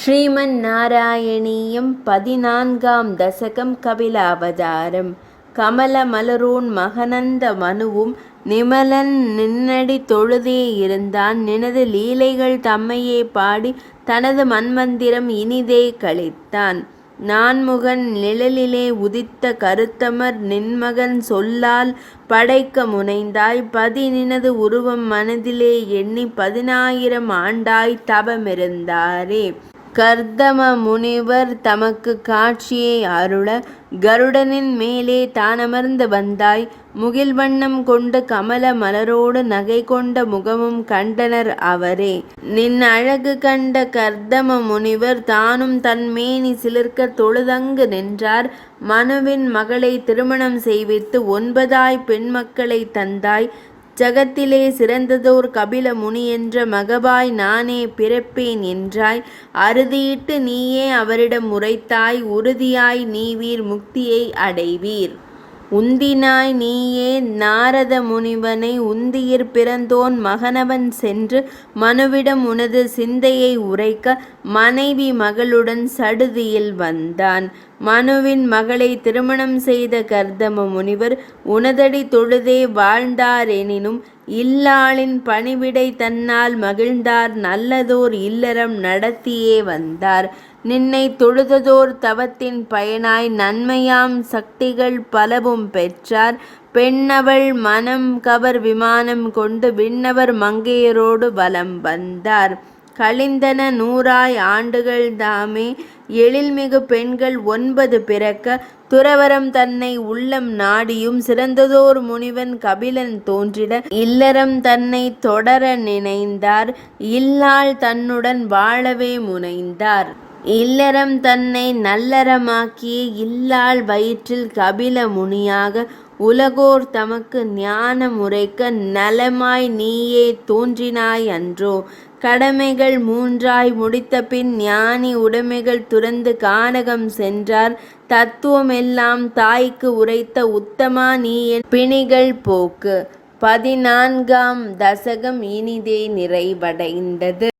ஸ்ரீமன் நாராயணீயம் 14ஆம் தசகம் கபிலாவதாரம். கமல மலரோன் மகனந்த மனுவும் நிமலன் நின்னடி தொழுதே இருந்தான். நினது லீலைகள் தம்மையே பாடி தனது மன்மந்திரம் இனிதே கழித்தான். நான்முகன் நிழலிலே உதித்த கருத்தமர் நின்மகன் சொல்லால் படைக்க முனைந்தாய். நினது உருவம் மனதிலே எண்ணி 10,000 ஆண்டாய் தவமிருந்தாரே. கர்தம முனிவர் தமக்கு காட்சியை அருள கருடனின் மேலே தானமர்ந்து வந்தாய். முகில் வண்ணம் கொண்டு கமல மலரோடு நகை கொண்ட முகமும் கண்டனர் அவரே. நின் அழகு கண்ட கர்தம முனிவர் தானும் தன் மேனி சிலிர்க்க தொழுதங்கு நின்றார். மனுவின் மகளை திருமணம் செய்வித்து 9 பெண்மக்களை தந்தாய். ஜகத்திலே சிறந்ததோர் கபில முனி என்ற மகபாய் நானே பிறப்பேன் என்றாய். அறுதியிட்டு நீயே அவரிடம் உரைத்தாய். உறுதியாய் நீவீர் முக்தியை அடைவீர். உந்தினாய் நீயே நாரத முனிவனை உந்தியிற் பிறந்தோன் மகனவன் சென்று மனுவிடம் உனது சிந்தையை உரைக்க மனைவி மகளுடன் சடுதியில் வந்தான். மனுவின் மகளை திருமணம் செய்த கர்தம முனிவர் உனதடி தொழுதே வாழ்ந்தாரெனினும் இல்லாளின் பணிவிடை தன்னால் மகிழ்ந்தார். நல்லதோர் இல்லறம் நடத்தியே வந்தார். நின்னை தொழுததோர் தவத்தின் பயனாய் நன்மையாம் சக்திகள் பலவும் பெற்றார். பெண்ணவள் மனம் கவர் விமானம் கொண்டு விண்ணவர் மங்கையரோடு வலம் வந்தார். கழிந்தன 100 ஆண்டுகள் தாமே. எழில்மிகு பெண்கள் 9 பிறக்க துறவரம் தன்னை உள்ளம் நாடியும் சிறந்ததோர் முனிவன் கபிலன் தோன்றிட இல்லறம் தன்னை தொடர நினைந்தார். இல்லாள் தன்னுடன் வாழவே முனைந்தார். இல்லறம் தன்னை நல்லறமாக்கிய இல்லாள் வயிற்றில் கபில முனியாக உலகோர் தமக்கு ஞானம் உரைக்க நலமாய் நீயே தோன்றினாய் அன்றோ. கடமைகள் 3 முடித்த பின் ஞானி உடைமைகள் துறந்து கானகம் சென்றார். தத்துவம் எல்லாம் தாய்க்கு உரைத்த உத்தமா நீ என் பிணிகள் போக்கு. 14ஆம் தசகம் இனிதே நிறைவடைந்தது.